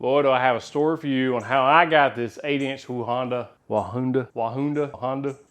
Boy, do I have a story for you on how I got this 8-inch Wahuda.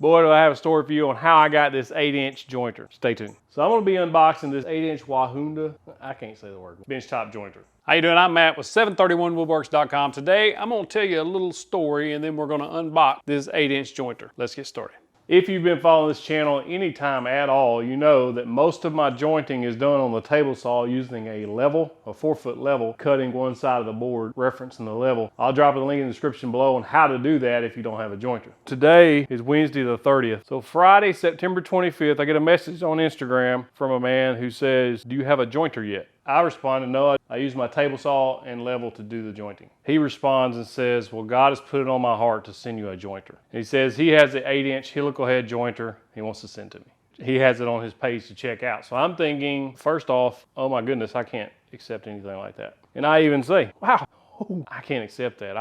Boy, do I have a story for you on how I got this 8-inch jointer. Stay tuned. So I'm gonna be unboxing this 8-inch Wahuda, I can't say the word, benchtop jointer. How you doing? I'm Matt with 731woodworks.com. Today, I'm gonna tell you a little story and then we're gonna unbox this 8-inch jointer. Let's get started. If you've been following this channel anytime at all, you know that most of my jointing is done on the table saw using a level, a 4-foot level, cutting one side of the board, referencing the level. I'll drop a link in the description below on how to do that if you don't have a jointer. Today is Wednesday the 30th. So Friday, September 25th, I get a message on Instagram from a man who says, "Do you have a jointer yet?" I responded, "No, I use my table saw and level to do the jointing." He responds and says, "Well, God has put it on my heart to send you a jointer." And he says he has an 8-inch helical head jointer he wants to send to me. He has it on his page to check out. So I'm thinking, first off, oh my goodness, I can't accept anything like that. And I even say, wow, I can't accept that.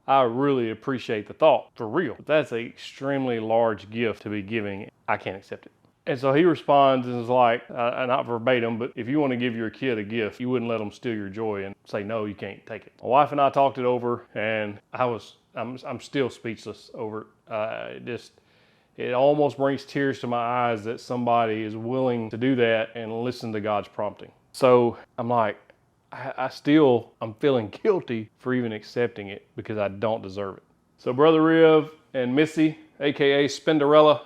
I really appreciate the thought, for real. But that's an extremely large gift to be giving. I can't accept it. And so he responds and is like, not verbatim, but if you want to give your kid a gift, you wouldn't let them steal your joy and say, no, you can't take it. My wife and I talked it over, and I'm still speechless over it. It almost brings tears to my eyes that somebody is willing to do that and listen to God's prompting. So I'm like, I'm feeling guilty for even accepting it because I don't deserve it. So Brother Riv and Missy, AKA Spinderella,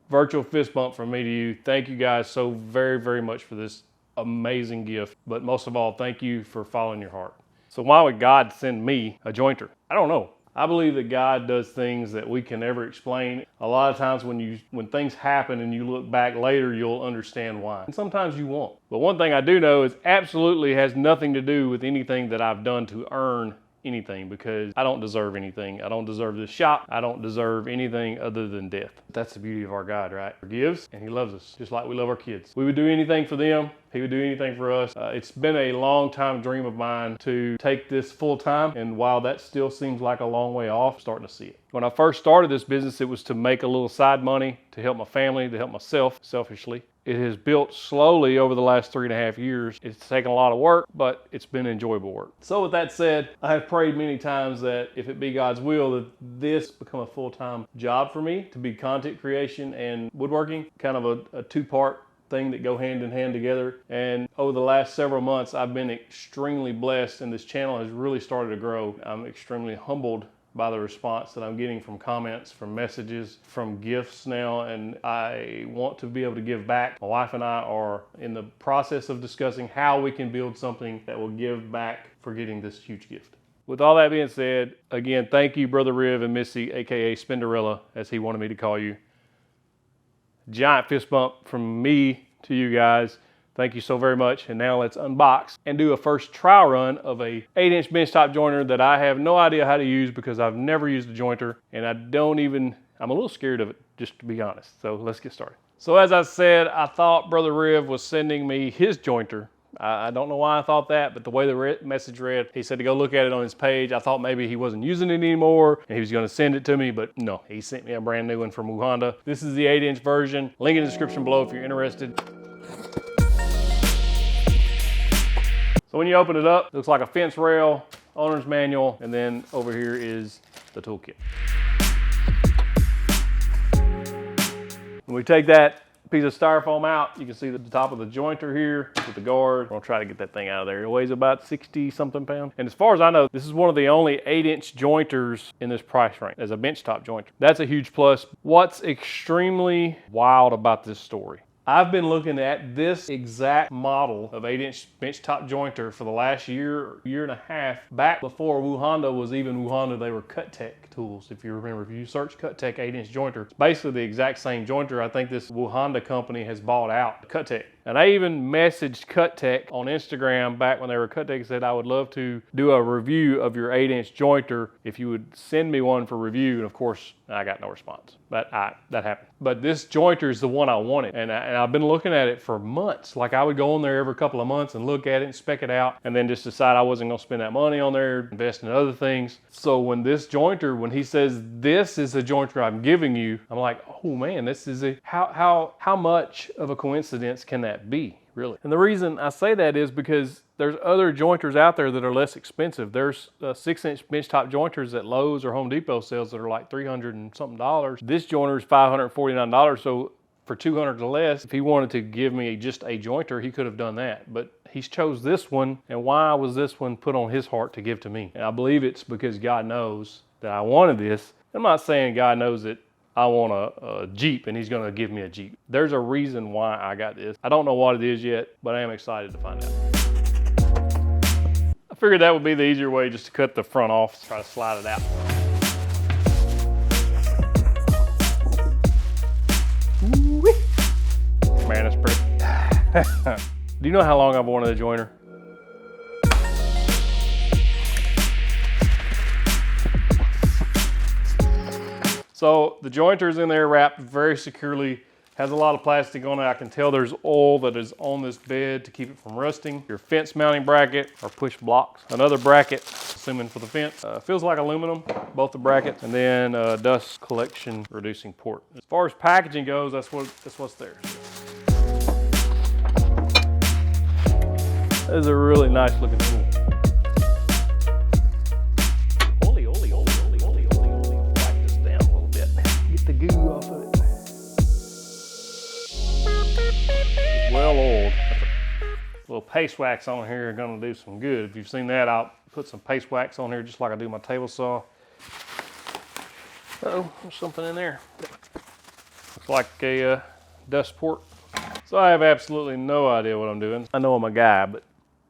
virtual fist bump from me to you. Thank you guys so very, very much for this amazing gift. But most of all, thank you for following your heart. So why would God send me a jointer? I don't know. I believe that God does things that we can never explain. A lot of times when things happen and you look back later, you'll understand why. And sometimes you won't. But one thing I do know is absolutely has nothing to do with anything that I've done to earn anything, because I don't deserve anything. I don't deserve this shop. I don't deserve anything other than death. That's the beauty of our God, right? He forgives and he loves us just like we love our kids. We would do anything for them. He would do anything for us. It's been a long time dream of mine to take this full time. And while that still seems like a long way off, I'm starting to see it. When I first started this business, it was to make a little side money to help my family, to help myself selfishly. It has built slowly over the last 3.5 years. It's taken a lot of work, but it's been enjoyable work. So with that said, I have prayed many times that if it be God's will, that this become a full-time job for me, to be content creation and woodworking, kind of a two-part thing that go hand in hand together. And over the last several months, I've been extremely blessed, and this channel has really started to grow. I'm extremely humbled by the response that I'm getting from comments, from messages, from gifts now, and I want to be able to give back. My wife and I are in the process of discussing how we can build something that will give back for getting this huge gift. With all that being said, again, thank you, Brother Riv and Missy, AKA Spinderella, as he wanted me to call you. Giant fist bump from me to you guys. Thank you so very much. And now let's unbox and do a first trial run of a 8-inch benchtop jointer that I have no idea how to use because I've never used a jointer, and I'm a little scared of it, just to be honest. So let's get started. So as I said, I thought Brother Riv was sending me his jointer. I don't know why I thought that, but the way the message read, he said to go look at it on his page. I thought maybe he wasn't using it anymore and he was going to send it to me, but no, he sent me a brand new one from Wahuda. This is the 8-inch version. Link in the description below if you're interested. So when you open it up, it looks like a fence rail, owner's manual, and then over here is the toolkit. When we take that piece of styrofoam out, you can see the top of the jointer here with the guard. We're gonna try to get that thing out of there. It weighs about 60-something pounds. And as far as I know, this is one of the only 8-inch jointers in this price range as a benchtop jointer. That's a huge plus. What's extremely wild about this story? I've been looking at this exact model of 8-inch benchtop jointer for the last year and a half, back before Wahuda was even Wahuda. They were CutTech tools. If you remember, if you search CutTech 8-inch jointer, it's basically the exact same jointer. I think this Wahuda company has bought out CutTech. And I even messaged CutTech on Instagram back when they were CutTech and said I would love to do a review of your 8-inch jointer if you would send me one for review. And of course, I got no response. But that happened. But this jointer is the one I wanted. And I've been looking at it for months. Like I would go on there every couple of months and look at it and spec it out, and then just decide I wasn't going to spend that money on there, invest in other things. So when this jointer, when he says this is the jointer I'm giving you, I'm like, oh man, this is how much of a coincidence can that be? really. And the reason I say that is because there's other jointers out there that are less expensive. There's 6-inch benchtop jointers at Lowe's or Home Depot sales that are like $300 and something. This jointer is $549. So for $200 or less, if he wanted to give me just a jointer, he could have done that. But he's chose this one, and why was this one put on his heart to give to me? And I believe it's because God knows that I wanted this. I'm not saying God knows that I want a Jeep and he's going to give me a Jeep. There's a reason why I got this. I don't know what it is yet, but I am excited to find out. I figured that would be the easier way, just to cut the front off, try to slide it out. Man, it's pretty. Do you know how long I've wanted a jointer? So the jointer is in there wrapped very securely, has a lot of plastic on it. I can tell there's oil that is on this bed to keep it from rusting. Your fence mounting bracket or push blocks. Another bracket, assuming for the fence. Feels like aluminum, both the brackets. And then dust collection reducing port. As far as packaging goes, that's what's there. That is a really nice looking tool. The goo off of it. Well oiled. A little paste wax on here gonna do some good. If you've seen that, I'll put some paste wax on here just like I do my table saw. Uh-oh, there's something in there. Looks like a dust port. So I have absolutely no idea what I'm doing. I know I'm a guy, but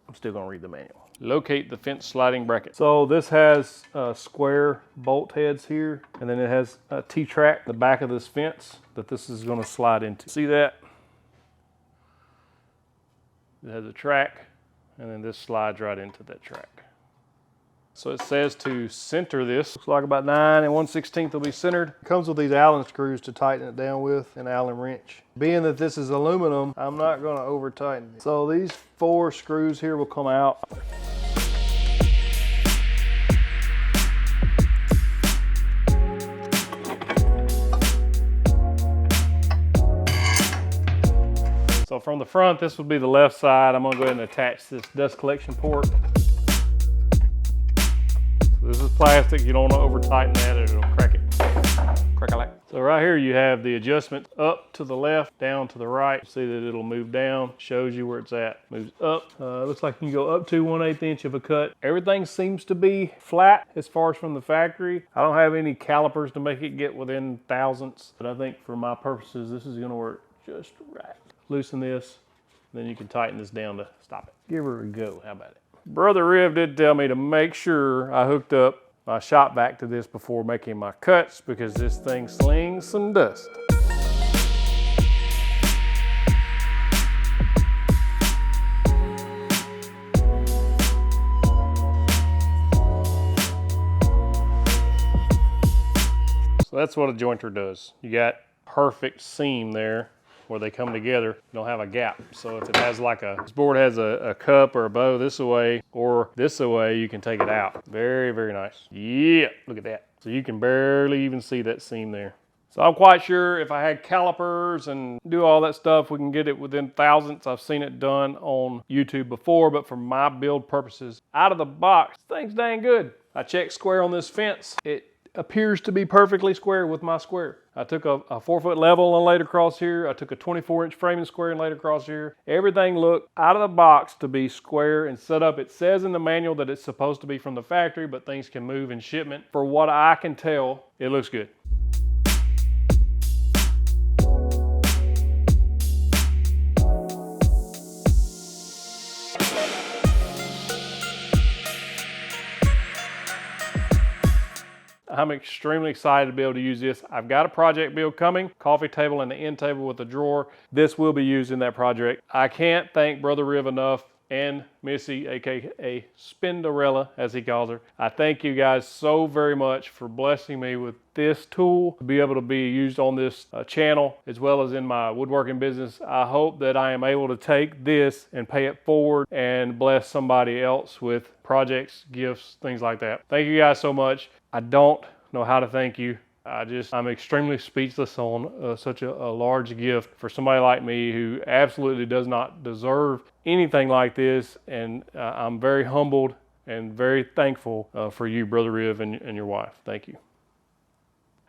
I'm still gonna read the manual. Locate the fence sliding bracket. So this has square bolt heads here, and then it has a T-track, the back of this fence that this is going to slide into. See that? It has a track, and then this slides right into that track. So it says to center this. Looks like about 9 1/16 will be centered. It comes with these Allen screws to tighten it down with, an Allen wrench. Being that this is aluminum, I'm not going to over tighten it. So these 4 screws here will come out. So from the front, this would be the left side. I'm gonna go ahead and attach this dust collection port. So this is plastic. You don't want to over tighten that or it'll crack it. Crack-a-lack. So right here you have the adjustment up to the left, down to the right. See that it'll move down, shows you where it's at. Moves up. Looks like you can go up to 1/8 inch of a cut. Everything seems to be flat as far as from the factory. I don't have any calipers to make it get within thousandths, but I think for my purposes, this is gonna work just right. Loosen this, then you can tighten this down to stop it. Give her a go, how about it? Brother Riv did tell me to make sure I hooked up my shop vac to this before making my cuts because this thing slings some dust. So that's what a jointer does. You got perfect seam there where they come together, you don't have a gap. So if it has like this board has a cup or a bow this away or this away, you can take it out. Very, very nice. Yeah, look at that. So you can barely even see that seam there. So I'm quite sure if I had calipers and do all that stuff, we can get it within thousandths. I've seen it done on YouTube before, but for my build purposes, out of the box, this thing's dang good. I checked square on this fence. It appears to be perfectly square with my square. I took a 4-foot level and laid across here. I took a 24-inch framing square and laid across here. Everything looked out of the box to be square and set up. It says in the manual that it's supposed to be from the factory, but things can move in shipment. For what I can tell, it looks good. I'm extremely excited to be able to use this. I've got a project build coming, coffee table and the end table with a drawer. This will be used in that project. I can't thank Brother Riv enough and Missy, aka Spinderella, as he calls her. I thank you guys so very much for blessing me with this tool to be able to be used on this channel as well as in my woodworking business. I hope that I am able to take this and pay it forward and bless somebody else with projects, gifts, things like that. Thank you guys so much. I don't know how to thank you. I'm extremely speechless on such a large gift for somebody like me who absolutely does not deserve anything like this. And I'm very humbled and very thankful for you, Brother Riv, and your wife. Thank you.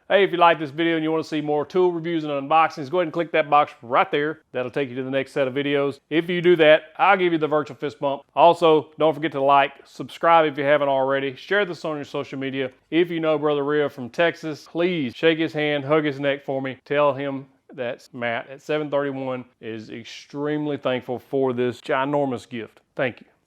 Hey, if you like this video and you want to see more tool reviews and unboxings, go ahead and click that box right there. That'll take you to the next set of videos. If you do that, I'll give you the virtual fist bump. Also, don't forget to like, subscribe if you haven't already, share this on your social media. If you know Brother Riv from Texas, please shake his hand, hug his neck for me. Tell him that Matt at 731 is extremely thankful for this ginormous gift. Thank you.